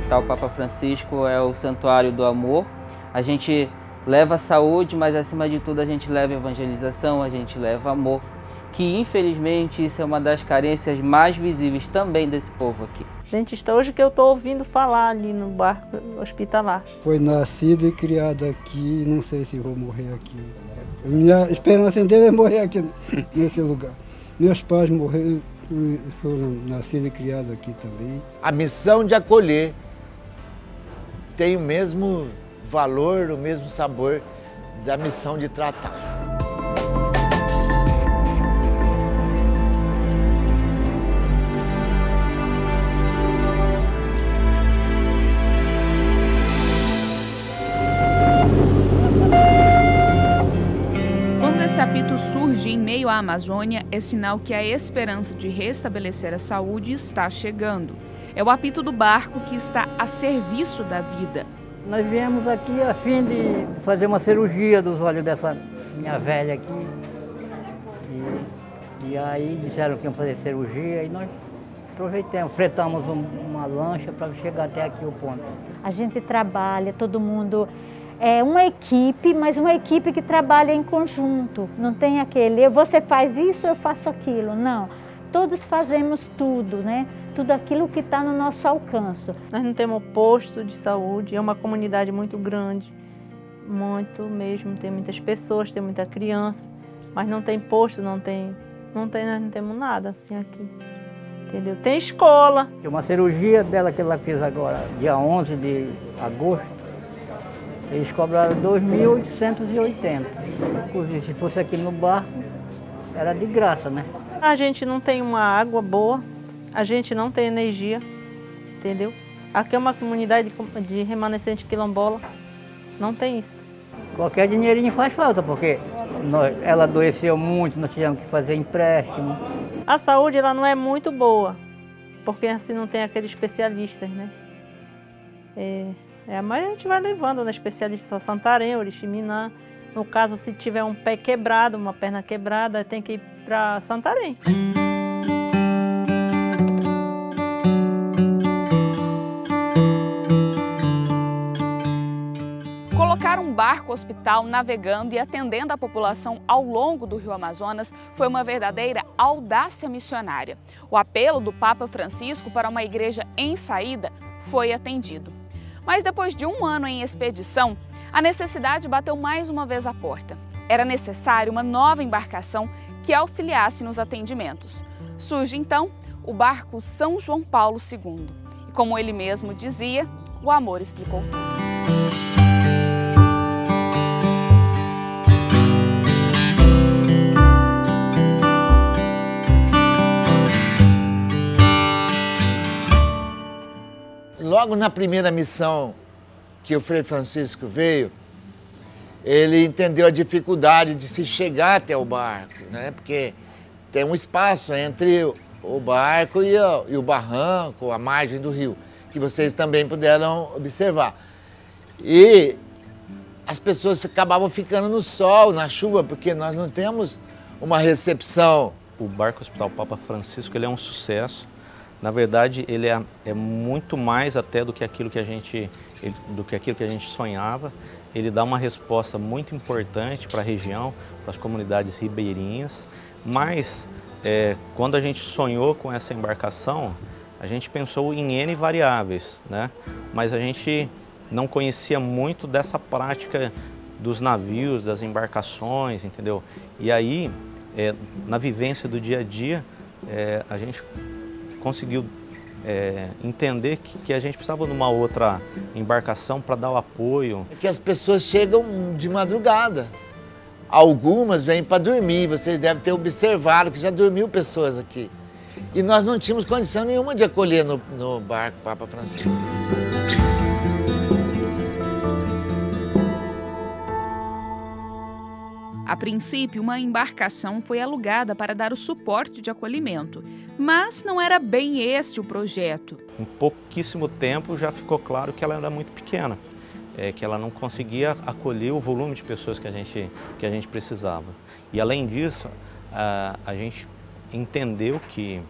Hospital Papa Francisco é o santuário do amor. A gente leva saúde, mas acima de tudo a gente leva evangelização, a gente leva amor, que infelizmente isso é uma das carências mais visíveis também desse povo aqui. Dentista, hoje que eu estou ouvindo falar ali no barco hospitalar. Foi nascido e criado aqui, não sei se vou morrer aqui. Minha esperança dele é morrer aqui nesse lugar. Meus pais morreram, foram nascidos e criados aqui também. A missão de acolher tem o mesmo valor, o mesmo sabor da missão de tratar. Quando esse apito surge em meio à Amazônia, é sinal que a esperança de restabelecer a saúde está chegando. É o apito do barco que está a serviço da vida. Nós viemos aqui a fim de fazer uma cirurgia dos olhos dessa minha velha aqui. E aí disseram que iam fazer cirurgia e nós aproveitamos, fretamos uma lancha para chegar até aqui o ponto. A gente trabalha, todo mundo é uma equipe, mas uma equipe que trabalha em conjunto. Não tem aquele, você faz isso, eu faço aquilo, não. Todos fazemos tudo, né? Tudo aquilo que está no nosso alcance. Nós não temos posto de saúde, é uma comunidade muito grande, muito mesmo, tem muitas pessoas, tem muita criança, mas não tem posto, nós não temos nada assim aqui, entendeu? Tem escola. Uma cirurgia dela que ela fez agora, dia 11 de agosto, eles cobraram 2.880. Inclusive, se fosse aqui no barco, era de graça, né? A gente não tem uma água boa, a gente não tem energia, entendeu? Aqui é uma comunidade de remanescente quilombola, não tem isso. Qualquer dinheirinho faz falta, porque ela adoeceu muito, nós tivemos que fazer empréstimo. A saúde ela não é muito boa, porque assim não tem aqueles especialistas, né? Mas a gente vai levando na especialista só Santarém, Oriximiná. No caso, se tiver um pé quebrado, uma perna quebrada, tem que ir para Santarém. Colocar um barco-hospital navegando e atendendo a população ao longo do Rio Amazonas foi uma verdadeira audácia missionária. O apelo do Papa Francisco para uma igreja em saída foi atendido. Mas depois de um ano em expedição, a necessidade bateu mais uma vez à porta. Era necessário uma nova embarcação que auxiliasse nos atendimentos. Surge então o barco São João Paulo II. E como ele mesmo dizia, o amor explicou tudo. Logo na primeira missão que o Frei Francisco veio, ele entendeu a dificuldade de se chegar até o barco, né? Porque tem um espaço entre o barco e o barranco, a margem do rio, que vocês também puderam observar. E as pessoas acabavam ficando no sol, na chuva, porque nós não temos uma recepção. O Barco Hospital Papa Francisco ele é um sucesso. Na verdade, ele é muito mais até do que aquilo que a gente sonhava. Ele dá uma resposta muito importante para a região, para as comunidades ribeirinhas. Mas, quando a gente sonhou com essa embarcação, a gente pensou em N variáveis, né? Mas a gente não conhecia muito dessa prática dos navios, das embarcações, entendeu? E aí, na vivência do dia a dia, a gente conseguiu entender que a gente precisava de uma outra embarcação para dar o apoio. É que as pessoas chegam de madrugada. Algumas vêm para dormir, vocês devem ter observado que já dormiu pessoas aqui. E nós não tínhamos condição nenhuma de acolher no barco Papa Francisco. A princípio, uma embarcação foi alugada para dar o suporte de acolhimento, mas não era bem este o projeto. Em pouquíssimo tempo já ficou claro que ela era muito pequena, que ela não conseguia acolher o volume de pessoas que a gente precisava. E além disso, a gente entendeu que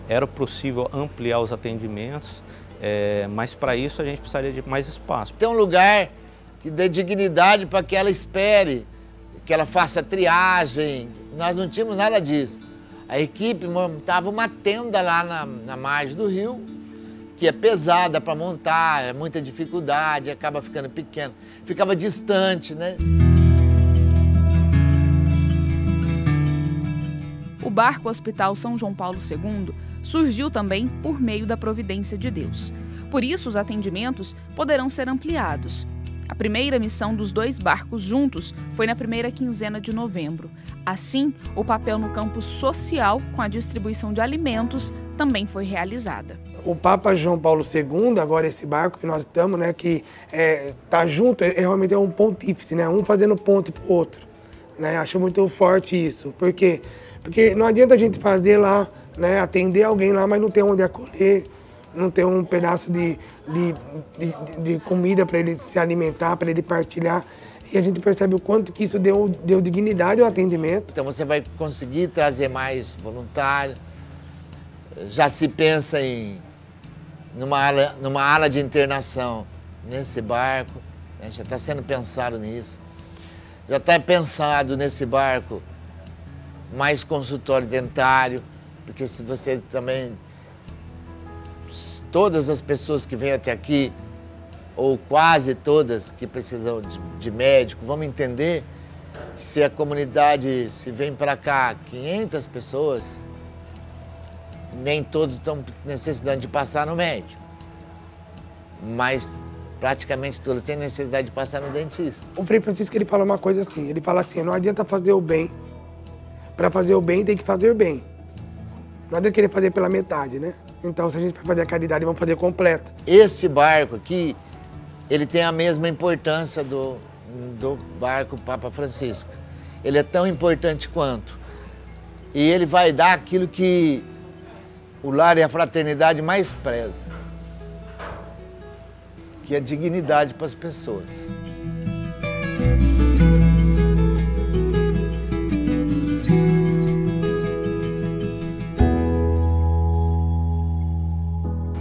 era possível ampliar os atendimentos Mas para isso a gente precisaria de mais espaço. Tem um lugar que dê dignidade para que ela espere, que ela faça triagem. Nós não tínhamos nada disso. A equipe montava uma tenda lá na margem do rio, que é pesada para montar, é muita dificuldade, acaba ficando pequeno. Ficava distante, né? O barco Hospital São João Paulo II surgiu também por meio da providência de Deus. Por isso, os atendimentos poderão ser ampliados. A primeira missão dos 2 barcos juntos foi na primeira quinzena de novembro. Assim, o papel no campo social, com a distribuição de alimentos, também foi realizada. O Papa João Paulo II, agora esse barco que nós estamos, né, que tá junto, realmente é um pontífice, né, um fazendo ponte para o outro. Né, acho muito forte isso. Por quê? Porque não adianta a gente fazer lá, né, atender alguém lá, mas não ter onde acolher, não ter um pedaço de comida para ele se alimentar, para ele partilhar. E a gente percebe o quanto que isso deu dignidade ao atendimento. Então você vai conseguir trazer mais voluntário. Já se pensa numa ala de internação nesse barco, né? Já está sendo pensado nisso. Já está pensado nesse barco mais consultório dentário, porque se você também... Todas as pessoas que vêm até aqui, ou quase todas que precisam de médico, vamos entender que se a comunidade, se vem para cá 500 pessoas, nem todos estão necessitando de passar no médico, mas praticamente todos têm necessidade de passar no dentista. O Frei Francisco, ele fala uma coisa assim, ele fala assim, não adianta fazer o bem, para fazer o bem tem que fazer bem. Não adianta querer fazer pela metade, né? Então, se a gente vai fazer a caridade, vamos fazer completa. Este barco aqui, ele tem a mesma importância do barco Papa Francisco. Ele é tão importante quanto. E ele vai dar aquilo que o lar e a fraternidade mais preza, que é dignidade para as pessoas.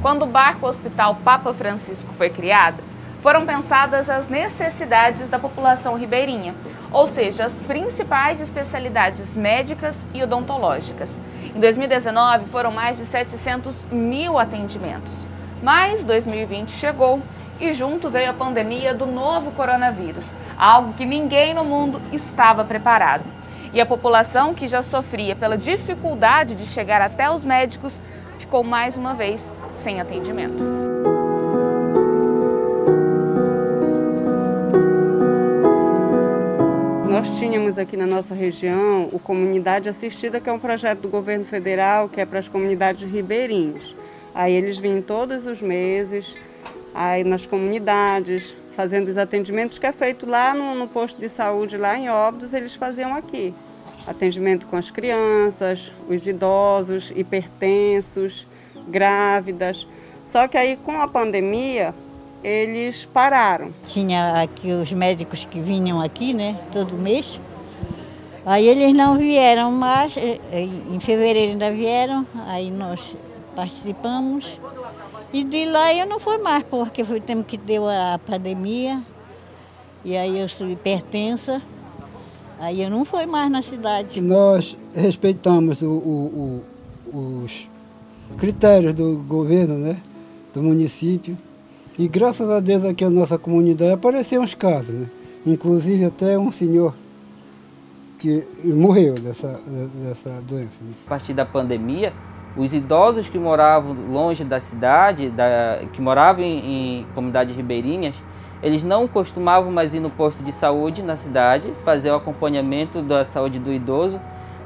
Quando o barco Hospital Papa Francisco foi criado, foram pensadas as necessidades da população ribeirinha, ou seja, as principais especialidades médicas e odontológicas. Em 2019, foram mais de 700 mil atendimentos. Mas 2020 chegou e junto veio a pandemia do novo coronavírus, algo que ninguém no mundo estava preparado. E a população, que já sofria pela dificuldade de chegar até os médicos, ficou mais uma vez sem atendimento. Nós tínhamos aqui na nossa região o Comunidade Assistida, que é um projeto do governo federal, que é para as comunidades ribeirinhas. Aí eles vinham todos os meses, aí nas comunidades, fazendo os atendimentos que é feito lá no posto de saúde, lá em Óbidos, eles faziam aqui. Atendimento com as crianças, os idosos, hipertensos, grávidas. Só que aí com a pandemia eles pararam. Tinha aqui os médicos que vinham aqui, né, todo mês. Aí eles não vieram mais, em fevereiro ainda vieram, aí nós participamos. E de lá eu não fui mais, porque foi o tempo que deu a pandemia. E aí eu sou hipertensa, aí eu não fui mais na cidade. Nós respeitamos os critérios do governo, né, do município. E graças a Deus aqui na nossa comunidade apareceram uns casos, né? Inclusive até um senhor que morreu dessa doença. Né? A partir da pandemia, os idosos que moravam longe da cidade, que moravam em comunidades ribeirinhas, eles não costumavam mais ir no posto de saúde na cidade, fazer o acompanhamento da saúde do idoso,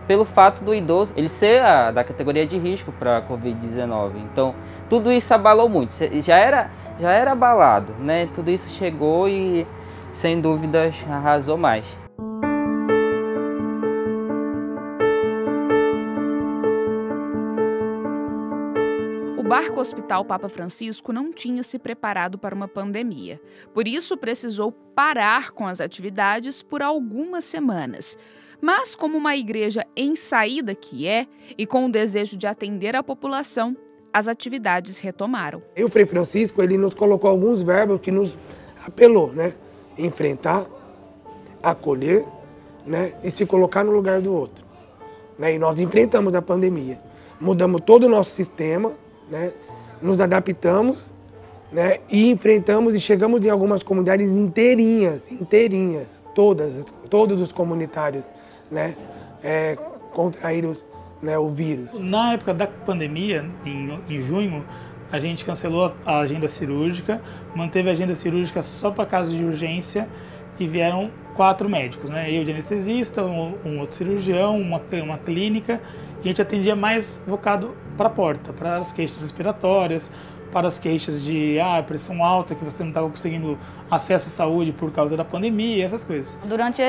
pelo fato do idoso ele ser da categoria de risco para a Covid-19. Então, tudo isso abalou muito. Já era abalado, né? Tudo isso chegou e, sem dúvidas, arrasou mais. O barco Hospital Papa Francisco não tinha se preparado para uma pandemia. Por isso, precisou parar com as atividades por algumas semanas. Mas, como uma igreja em saída que é, e com o desejo de atender a população, as atividades retomaram. E o Frei Francisco, ele nos colocou alguns verbos que nos apelou, né? Enfrentar, acolher, né? E se colocar no lugar do outro. Né? E nós enfrentamos a pandemia. Mudamos todo o nosso sistema, né? Nos adaptamos, né? E enfrentamos e chegamos em algumas comunidades inteirinhas, todos os comunitários, né? Contraíram, né, o vírus. Na época da pandemia, em junho, a gente cancelou a agenda cirúrgica, manteve a agenda cirúrgica só para casos de urgência e vieram 4 médicos, né? Eu de anestesista, um outro cirurgião, uma clínica, e a gente atendia mais focado para a porta, para as queixas respiratórias, para as queixas de pressão alta, que você não estava conseguindo acesso à saúde por causa da pandemia, essas coisas. Durante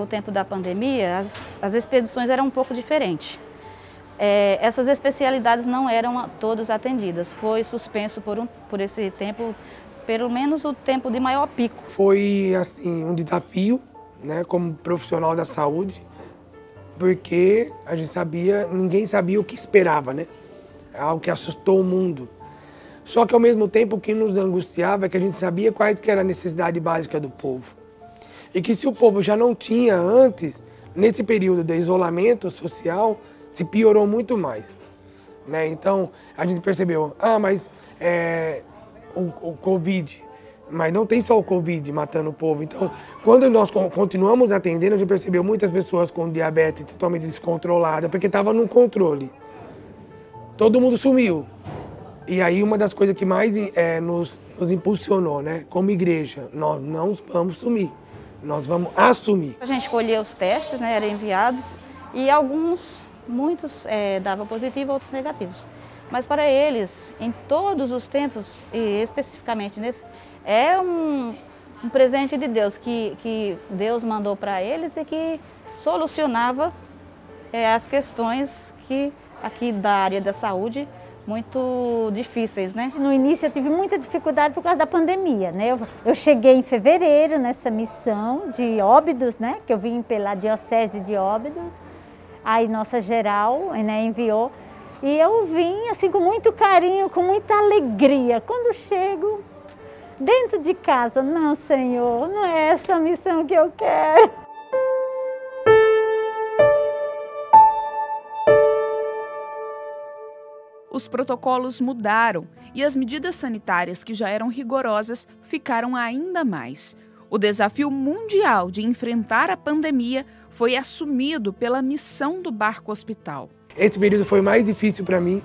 o tempo da pandemia, as expedições eram um pouco diferentes. Essas especialidades não eram todas atendidas. Foi suspenso por esse tempo, pelo menos o tempo de maior pico. Foi assim, um desafio, né, como profissional da saúde, porque a gente ninguém sabia o que esperava, né? Algo que assustou o mundo. Só que ao mesmo tempo o que nos angustiava é que a gente sabia qual que era a necessidade básica do povo. E que se o povo já não tinha antes, nesse período de isolamento social, se piorou muito mais. Né? Então a gente percebeu, mas o Covid, mas não tem só o Covid matando o povo. Então, quando nós continuamos atendendo, a gente percebeu muitas pessoas com diabetes totalmente descontrolada, porque estava no controle. Todo mundo sumiu. E aí uma das coisas que mais nos impulsionou, né, como igreja, nós não vamos sumir, nós vamos assumir. A gente colheu os testes, né, eram enviados, e muitos davam positivo, outros negativos. Mas para eles, em todos os tempos, e especificamente nesse, é um presente de Deus, que Deus mandou para eles e que solucionava as questões que aqui da área da saúde, muito difíceis, né? No início eu tive muita dificuldade por causa da pandemia, né? Eu cheguei em fevereiro nessa missão de Óbidos, né? Que eu vim pela Diocese de Óbidos, aí nossa geral, né, enviou, e eu vim assim com muito carinho, com muita alegria. Quando chego dentro de casa, não, Senhor, não é essa a missão que eu quero. Os protocolos mudaram e as medidas sanitárias que já eram rigorosas ficaram ainda mais. O desafio mundial de enfrentar a pandemia foi assumido pela missão do Barco Hospital. Esse período foi mais difícil para mim,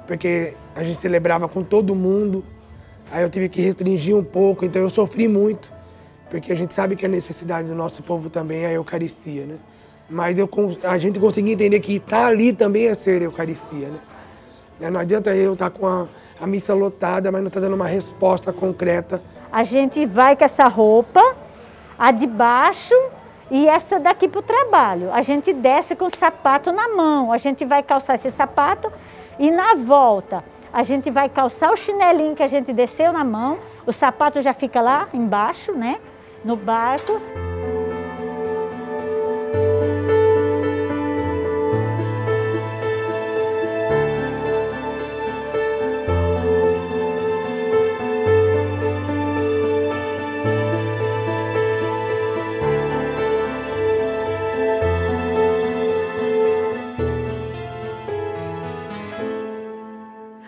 porque a gente celebrava com todo mundo, aí eu tive que restringir um pouco, então eu sofri muito, porque a gente sabe que a necessidade do nosso povo também é a Eucaristia, né? Mas a gente conseguia entender que estar ali também é ser Eucaristia, né? Não adianta eu estar com a missa lotada, mas não estar dando uma resposta concreta. A gente vai com essa roupa, a de baixo e essa daqui para o trabalho. A gente desce com o sapato na mão, a gente vai calçar esse sapato e na volta a gente vai calçar o chinelinho que a gente desceu na mão, o sapato já fica lá embaixo, né, no barco.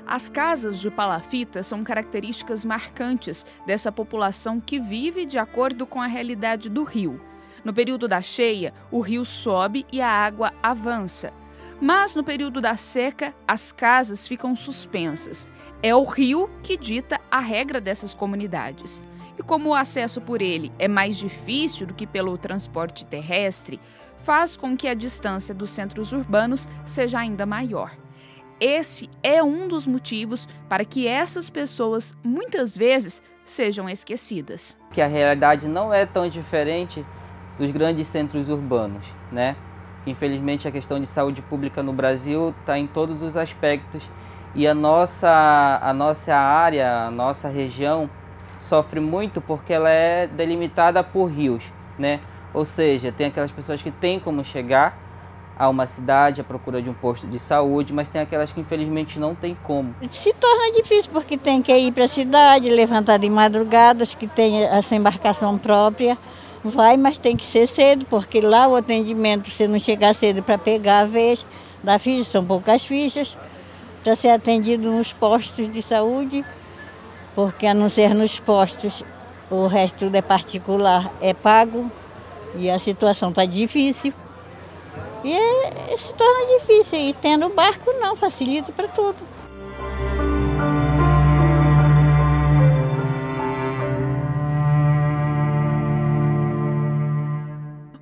As casas de palafita são características marcantes dessa população que vive de acordo com a realidade do rio. No período da cheia, o rio sobe e a água avança. Mas no período da seca, as casas ficam suspensas. É o rio que dita a regra dessas comunidades. E como o acesso por ele é mais difícil do que pelo transporte terrestre, faz com que a distância dos centros urbanos seja ainda maior. Esse é um dos motivos para que essas pessoas, muitas vezes, sejam esquecidas. Que a realidade não é tão diferente dos grandes centros urbanos, né? Infelizmente, a questão de saúde pública no Brasil está em todos os aspectos e a nossa área, a nossa região, sofre muito porque ela é delimitada por rios, né? Ou seja, tem aquelas pessoas que têm como chegar a uma cidade à procura de um posto de saúde, mas tem aquelas que infelizmente não tem como. Se torna difícil porque tem que ir para a cidade, levantar de madrugada, que tem essa embarcação própria. Vai, mas tem que ser cedo, porque lá o atendimento, se não chegar cedo para pegar a vez da ficha, são poucas fichas, para ser atendido nos postos de saúde, porque a não ser nos postos, o resto tudo é particular, é pago, e a situação está difícil. E se torna difícil, e tendo barco não, facilita para tudo.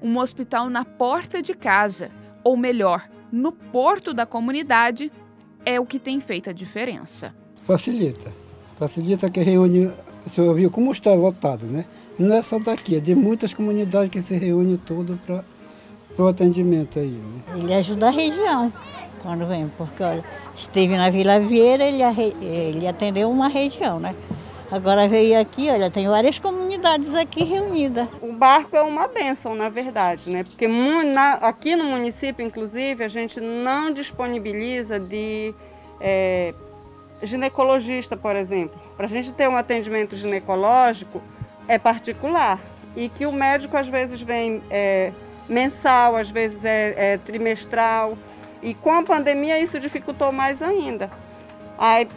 Um hospital na porta de casa, ou melhor, no porto da comunidade, é o que tem feito a diferença. Facilita. Facilita que reúne, você viu como está lotado, né? Não é só daqui, é de muitas comunidades que se reúnem tudo para o atendimento aí, né? Ele ajuda a região quando vem, porque olha, esteve na Vila Vieira, ele atendeu uma região, né? Agora veio aqui, olha, tem várias comunidades aqui reunidas. O barco é uma bênção, na verdade, né? Porque aqui no município, inclusive, a gente não disponibiliza de ginecologista, por exemplo. Para a gente ter um atendimento ginecológico, é particular. E que o médico, às vezes, vem mensal, às vezes é trimestral. E com a pandemia, isso dificultou mais ainda.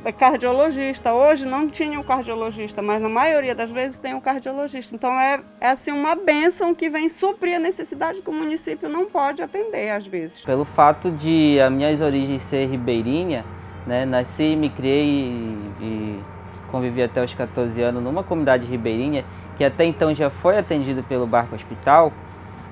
A cardiologista, hoje não tinha um cardiologista, mas na maioria das vezes tem um cardiologista. Então é assim uma bênção que vem suprir a necessidade que o município não pode atender às vezes. Pelo fato de as minhas origens ser ribeirinha, né, nasci, me criei e convivi até os 14 anos numa comunidade ribeirinha, que até então já foi atendido pelo Barco Hospital,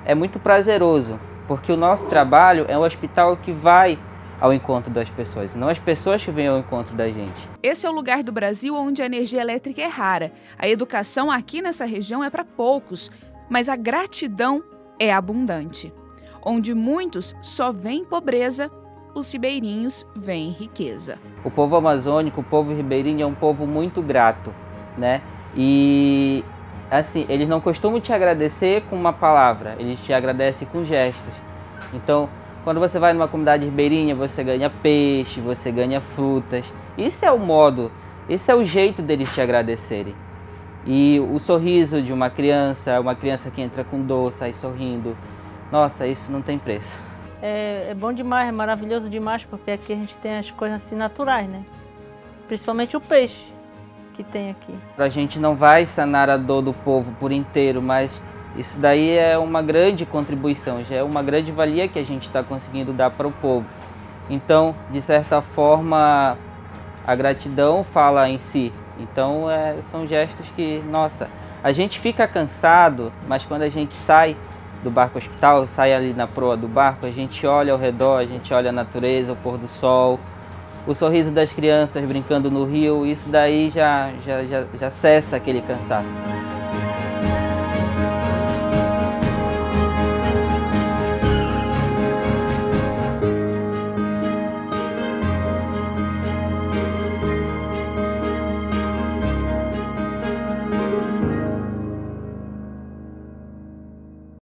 é muito prazeroso, porque o nosso trabalho é um hospital que vai ao encontro das pessoas, não as pessoas que vêm ao encontro da gente. Esse é o lugar do Brasil onde a energia elétrica é rara. A educação aqui nessa região é para poucos, mas a gratidão é abundante. Onde muitos só veem pobreza, os ribeirinhos veem riqueza. O povo amazônico, o povo ribeirinho é um povo muito grato, né? E assim, eles não costumam te agradecer com uma palavra, eles te agradecem com gestos. Então, quando você vai numa comunidade ribeirinha, você ganha peixe, você ganha frutas. Isso é o modo, esse é o jeito deles te agradecerem. E o sorriso de uma criança que entra com dor, sai sorrindo. Nossa, isso não tem preço. É bom demais, é maravilhoso demais, porque aqui a gente tem as coisas assim naturais, né? Principalmente o peixe que tem aqui. A gente não vai sanar a dor do povo por inteiro, mas isso daí é uma grande contribuição, já é uma grande valia que a gente está conseguindo dar para o povo. Então, de certa forma, a gratidão fala em si. Então, são gestos que, nossa, a gente fica cansado, mas quando a gente sai do Barco Hospital, sai ali na proa do barco, a gente olha ao redor, a gente olha a natureza, o pôr do sol, o sorriso das crianças brincando no rio, isso daí já cessa aquele cansaço.